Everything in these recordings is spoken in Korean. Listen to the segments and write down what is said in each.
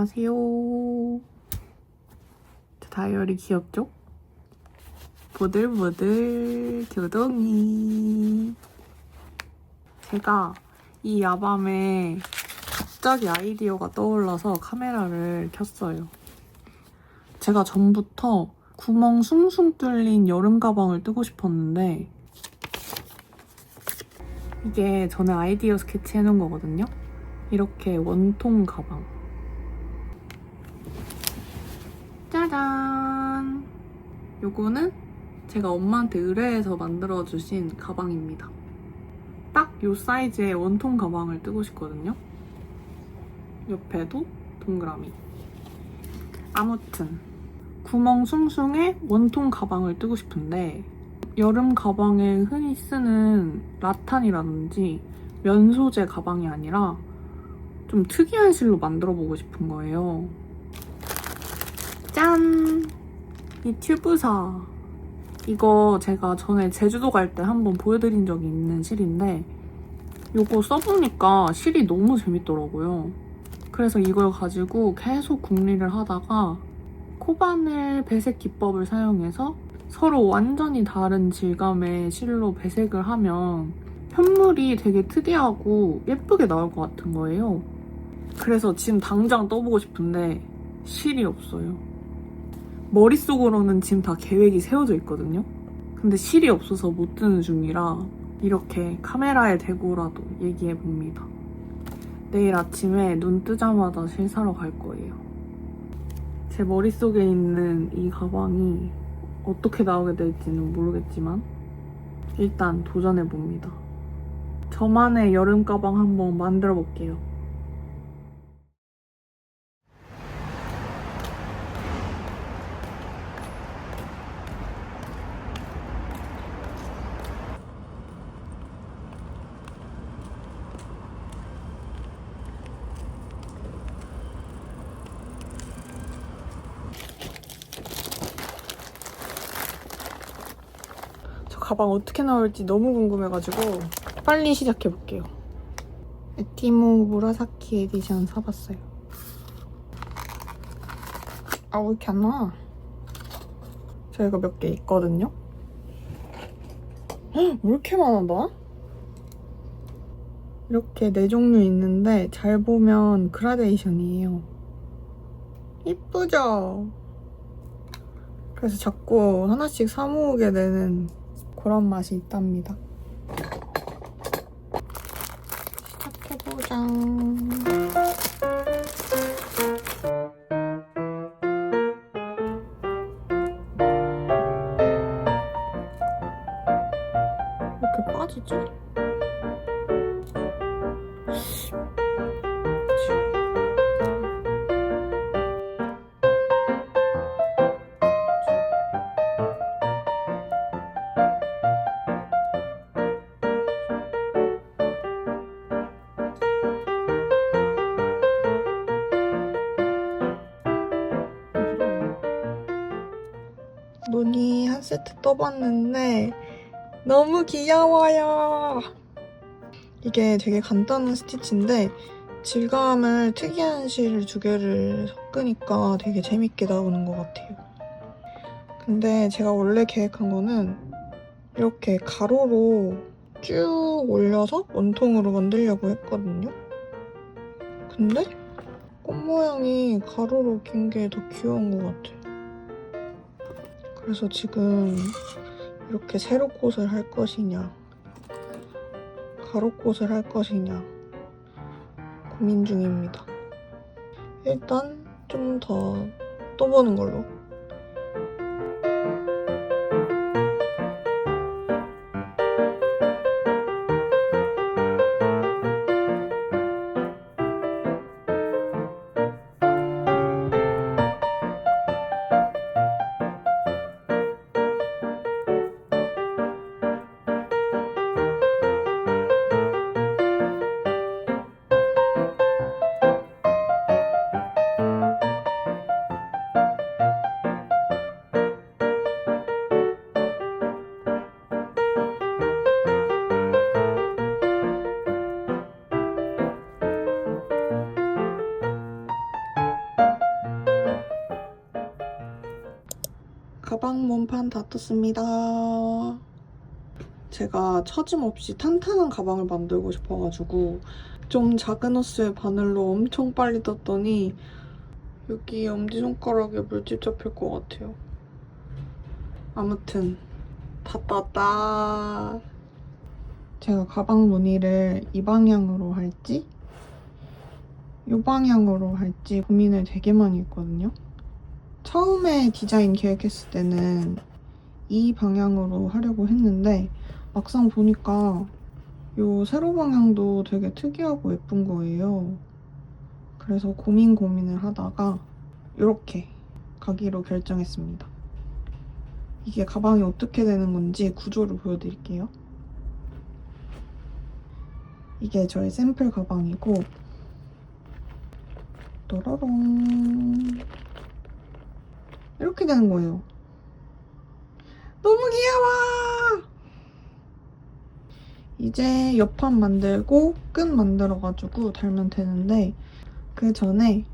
안녕하세요. 저 다이어리 귀엽죠? 보들보들 교동이. 제가 이 야밤에 갑자기 아이디어가 떠올라서 카메라를 켰어요. 제가 전부터 구멍 숭숭 뚫린 여름 가방을 뜨고 싶었는데 이게 전에 아이디어 스케치 해놓은 거거든요. 이렇게 원통 가방. 짜잔! 요거는 제가 엄마한테 의뢰해서 만들어주신 가방입니다. 딱 요 사이즈의 원통 가방을 뜨고 싶거든요. 옆에도 동그라미. 아무튼 구멍 숭숭의 원통 가방을 뜨고 싶은데 여름 가방에 흔히 쓰는 라탄이라든지 면 소재 가방이 아니라 좀 특이한 실로 만들어보고 싶은 거예요. 짠! 이 튜브사. 이거 제가 전에 제주도 갈 때 한번 보여드린 적이 있는 실인데 이거 써보니까 실이 너무 재밌더라고요. 그래서 이걸 가지고 계속 궁리를 하다가 코바늘 배색 기법을 사용해서 서로 완전히 다른 질감의 실로 배색을 하면 현물이 되게 특이하고 예쁘게 나올 것 같은 거예요. 그래서 지금 당장 떠보고 싶은데 실이 없어요. 머릿속으로는 지금 다 계획이 세워져 있거든요. 근데 실이 없어서 못 뜨는 중이라 이렇게 카메라에 대고라도 얘기해봅니다. 내일 아침에 눈 뜨자마자 실 사러 갈 거예요. 제 머릿속에 있는 이 가방이 어떻게 나오게 될지는 모르겠지만 일단 도전해봅니다. 저만의 여름 가방 한번 만들어 볼게요. 가방 어떻게 나올지 너무 궁금해가지고 빨리 시작해볼게요. 에티모 무라사키 에디션 사봤어요. 아, 왜 이렇게 안 나와? 저희가 몇 개 있거든요? 헉, 왜 이렇게 많아 나? 이렇게 4종류 있는데 잘 보면 그라데이션이에요. 이쁘죠? 그래서 자꾸 하나씩 사 모으게 되는 그런 맛이 있답니다. 시작해보자. 이렇게 빠지지? 무늬 한 세트 떠봤는데 너무 귀여워요. 이게 되게 간단한 스티치인데 질감을 특이한 실 2개를 섞으니까 되게 재밌게 나오는 것 같아요. 근데 제가 원래 계획한 거는 이렇게 가로로 쭉 올려서 원통으로 만들려고 했거든요. 근데 꽃 모양이 가로로 긴 게 더 귀여운 것 같아요. 그래서 지금 이렇게 세로꽃을 할 것이냐 가로꽃을 할 것이냐 고민 중입니다. 일단 좀 더 떠보는 걸로. 가방 몸판 다 떴습니다. 제가 처짐없이 탄탄한 가방을 만들고 싶어가지고 좀 작은 호스의 바늘로 엄청 빨리 떴더니 여기 엄지손가락에 물집 잡힐 것 같아요. 아무튼 다 떴다. 제가 가방 무늬를 이 방향으로 할지 이 방향으로 할지 고민을 되게 많이 했거든요. 처음에 디자인 계획했을 때는 이 방향으로 하려고 했는데 막상 보니까 이 세로 방향도 되게 특이하고 예쁜 거예요. 그래서 고민을 하다가 이렇게 가기로 결정했습니다. 이게 가방이 어떻게 되는 건지 구조를 보여드릴게요. 이게 저의 샘플 가방이고 또로롱 이렇게 되는 거예요. 너무 귀여워! 이제 옆판 만들고 끝 만들어가지고 달면 되는데 그 전에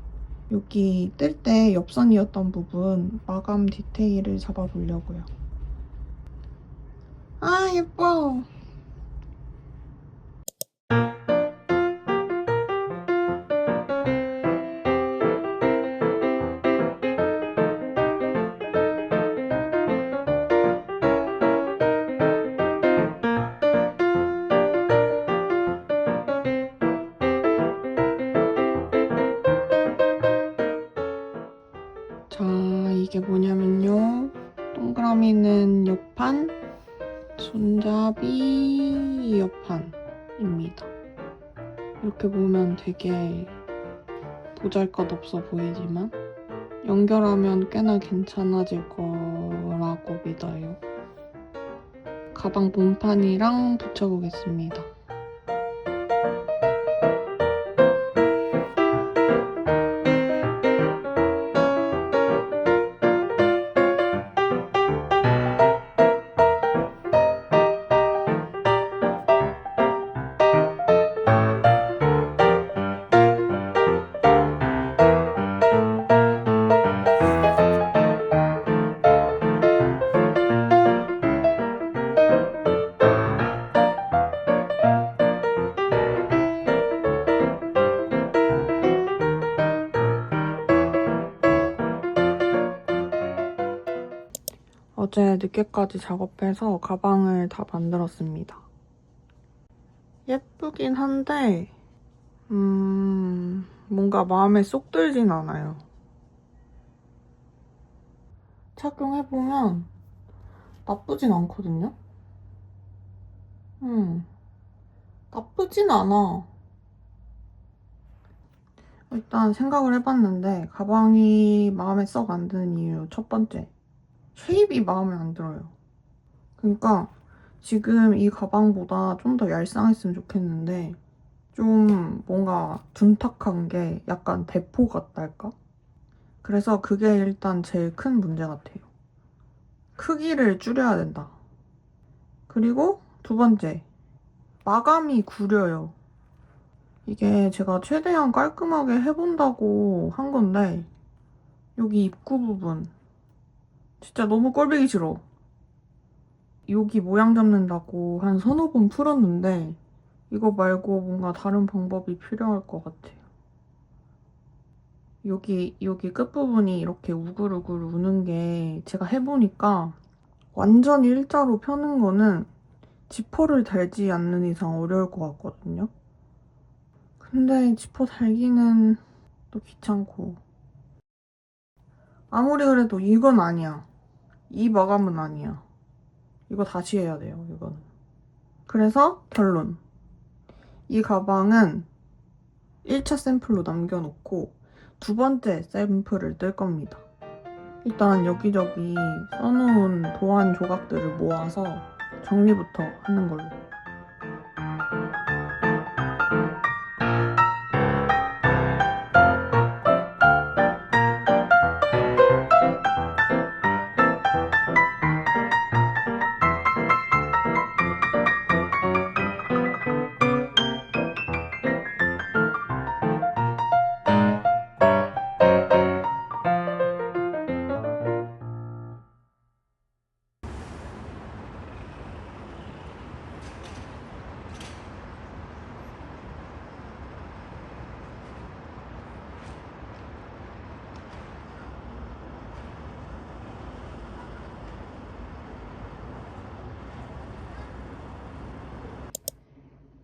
여기 뜰 때 옆선이었던 부분 마감 디테일을 잡아보려고요. 아 예뻐! 자, 이게 뭐냐면요. 동그라미는 옆판, 손잡이 옆판입니다. 이렇게 보면 되게 보잘것없어 보이지만 연결하면 꽤나 괜찮아질 거라고 믿어요. 가방 몸판이랑 붙여보겠습니다. 어제 늦게까지 작업해서 가방을 다 만들었습니다. 예쁘긴 한데 뭔가 마음에 쏙 들진 않아요. 착용해보면 나쁘진 않거든요? 나쁘진 않아. 일단 생각을 해봤는데 가방이 마음에 썩 안 드는 이유 첫 번째, 쉐입이 마음에 안 들어요. 그러니까 지금 이 가방보다 좀 더 얄쌍했으면 좋겠는데 좀 뭔가 둔탁한 게 약간 대포 같달까? 그래서 그게 일단 제일 큰 문제 같아요. 크기를 줄여야 된다. 그리고 두 번째, 마감이 구려요. 이게 제가 최대한 깔끔하게 해본다고 한 건데 여기 입구 부분 진짜 너무 꼴보기 싫어. 여기 모양 잡는다고 한 서너 번 풀었는데 이거 말고 뭔가 다른 방법이 필요할 것 같아요. 여기 끝부분이 이렇게 우글우글 우는 게 제가 해보니까 완전 일자로 펴는 거는 지퍼를 달지 않는 이상 어려울 것 같거든요. 근데 지퍼 달기는 또 귀찮고 아무리 그래도 이건 아니야. 이 마감은 아니야. 이거 다시 해야 돼요, 이거는. 그래서 결론. 이 가방은 1차 샘플로 남겨놓고 두 번째 샘플을 뜰 겁니다. 일단 여기저기 써놓은 도안 조각들을 모아서 정리부터 하는 걸로.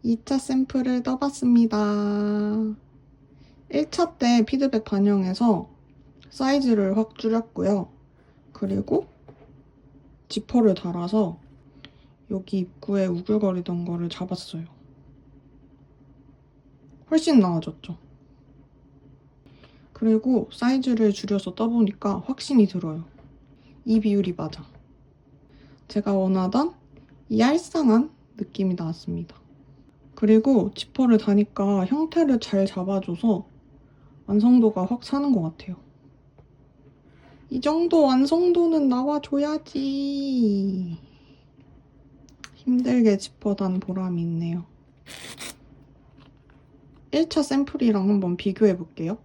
2차 샘플을 떠봤습니다. 1차 때 피드백 반영해서 사이즈를 확 줄였고요. 그리고 지퍼를 달아서 여기 입구에 우글거리던 거를 잡았어요. 훨씬 나아졌죠? 그리고 사이즈를 줄여서 떠보니까 확신이 들어요. 이 비율이 맞아. 제가 원하던 이 알싸한 느낌이 나왔습니다. 그리고 지퍼를 다니까 형태를 잘 잡아줘서 완성도가 확 사는 것 같아요. 이 정도 완성도는 나와줘야지. 힘들게 지퍼단 보람이 있네요. 1차 샘플이랑 한번 비교해볼게요.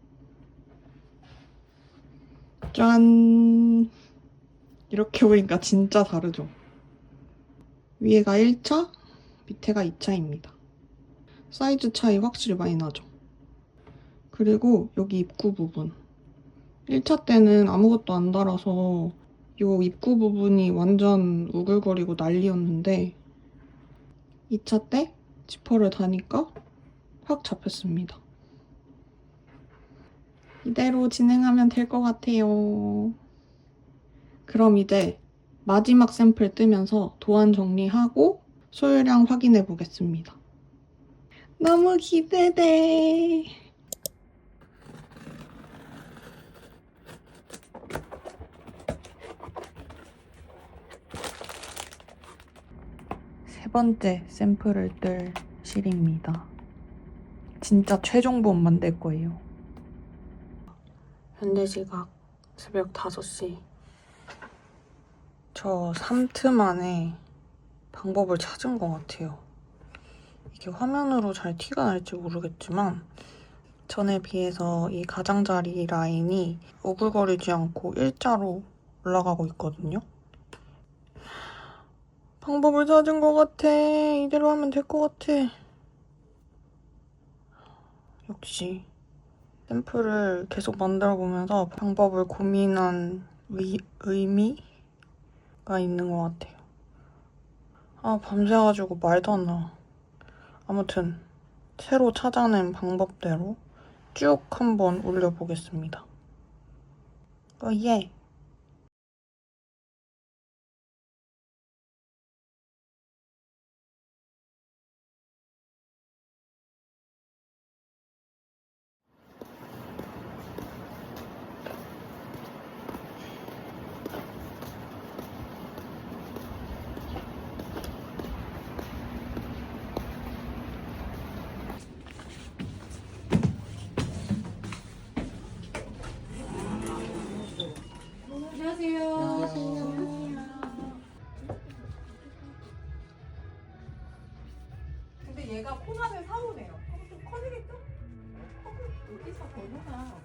짠! 이렇게 보니까 진짜 다르죠? 위에가 1차, 밑에가 2차입니다. 사이즈 차이 확실히 많이 나죠? 그리고 여기 입구 부분. 1차 때는 아무것도 안 달아서 이 입구 부분이 완전 우글거리고 난리였는데 2차 때 지퍼를 다니까 확 잡혔습니다. 이대로 진행하면 될 것 같아요. 그럼 이제 마지막 샘플 뜨면서 도안 정리하고 소유량 확인해 보겠습니다. 너무 기대돼. 세 번째 샘플을 뜰 실입니다. 진짜 최종본만 낼 거예요. 현재 시각 새벽 5시. 저 3트 만에 방법을 찾은 것 같아요. 이게 화면으로 잘 티가 날지 모르겠지만 전에 비해서 이 가장자리 라인이 오글거리지 않고 일자로 올라가고 있거든요. 방법을 찾은 것 같아. 이대로 하면 될 것 같아. 역시 샘플을 계속 만들어보면서 방법을 고민한 의미가 있는 것 같아요. 밤새가지고 말도 안 나와. 아무튼 새로 찾아낸 방법대로 쭉 한번 올려보겠습니다. 예! 근데 얘가 포만을 사오네요. 그럼 좀 커지겠죠? 여기서 번호가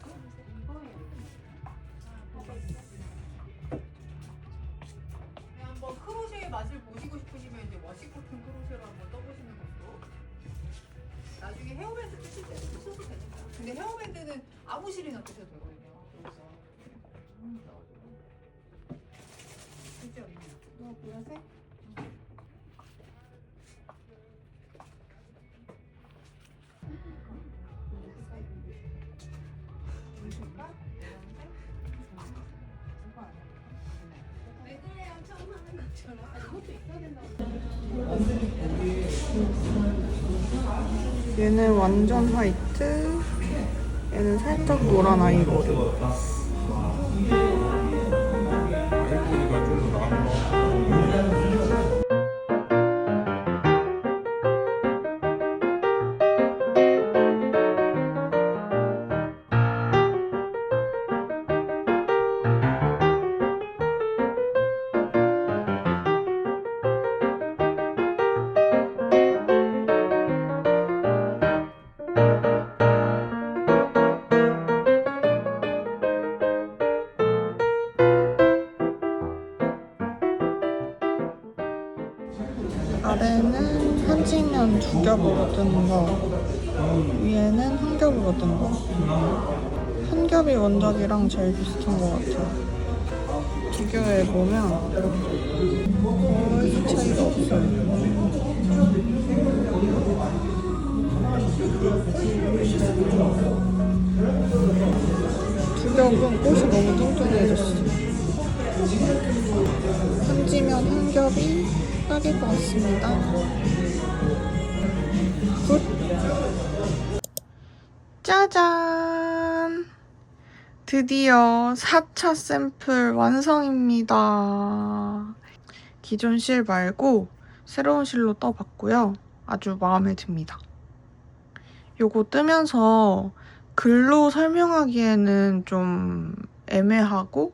한번 크로셰의 맛을 보시고 싶으시면 이제 워싱코튼 크로셰로 한번 떠보시는 것도. 나중에 헤어밴드 쓰실 때 쓰셔도 됩니다. 근데 헤어밴드는 아무 실이나 쓰셔도 되거든요. 그래서 그죠? 너 보라색? 얘는 완전 화이트, 얘는 살짝 노란 아이보리. 아래는 한치면 2겹으로 뜨는 거, 위에는 한 겹으로 뜨는 거. 한 겹이 원작이랑 제일 비슷한 것 같아요. 비교해보면 거의 차이가 없어요. 여러분, 꽃이 너무 뚱뚱해졌어. 한지면 한 겹이 딱일 것 같습니다. 굿! 짜잔! 드디어 4차 샘플 완성입니다. 기존 실 말고 새로운 실로 떠봤고요. 아주 마음에 듭니다. 요거 뜨면서 글로 설명하기에는 좀 애매하고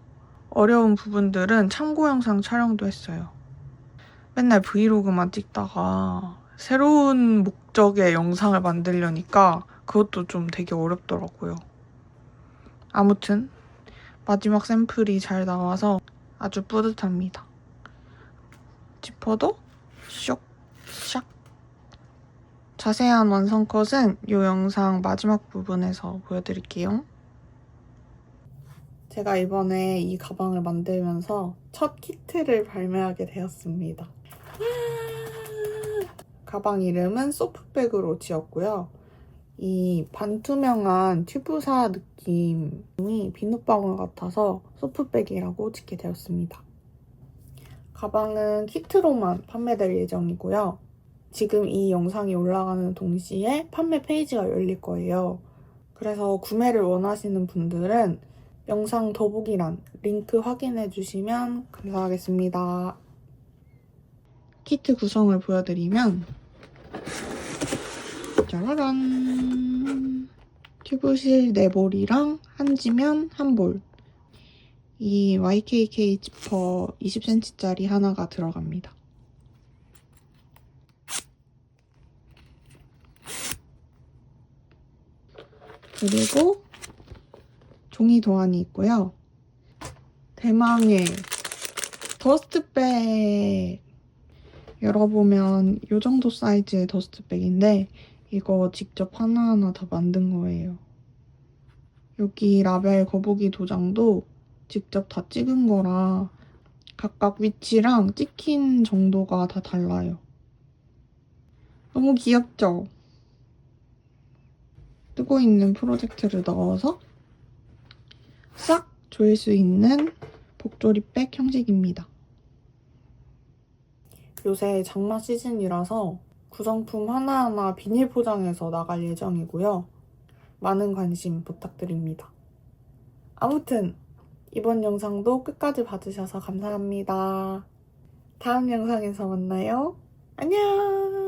어려운 부분들은 참고 영상 촬영도 했어요. 맨날 브이로그만 찍다가 새로운 목적의 영상을 만들려니까 그것도 좀 되게 어렵더라고요. 아무튼 마지막 샘플이 잘 나와서 아주 뿌듯합니다. 지퍼도 쇽, 샥. 자세한 완성 컷은 이 영상 마지막 부분에서 보여드릴게요. 제가 이번에 이 가방을 만들면서 첫 키트를 발매하게 되었습니다. 가방 이름은 소프백으로 지었고요. 이 반투명한 튜브사 느낌이 비눗방울 같아서 소프백이라고 짓게 되었습니다. 가방은 키트로만 판매될 예정이고요. 지금 이 영상이 올라가는 동시에 판매 페이지가 열릴 거예요. 그래서 구매를 원하시는 분들은 영상 더보기란 링크 확인해 주시면 감사하겠습니다. 키트 구성을 보여드리면 짜라란! 튜브실 4볼이랑 한지면 1볼. 이 YKK 지퍼 20cm짜리 하나가 들어갑니다. 그리고 종이 도안이 있고요. 대망의 더스트백! 열어보면 이 정도 사이즈의 더스트백인데 이거 직접 하나하나 다 만든 거예요. 여기 라벨 거북이 도장도 직접 다 찍은 거라 각각 위치랑 찍힌 정도가 다 달라요. 너무 귀엽죠? 뜨고 있는 프로젝트를 넣어서 싹 조일 수 있는 복조립백 형식입니다. 요새 장마 시즌이라서 구성품 하나하나 비닐 포장해서 나갈 예정이고요. 많은 관심 부탁드립니다. 아무튼 이번 영상도 끝까지 봐주셔서 감사합니다. 다음 영상에서 만나요. 안녕!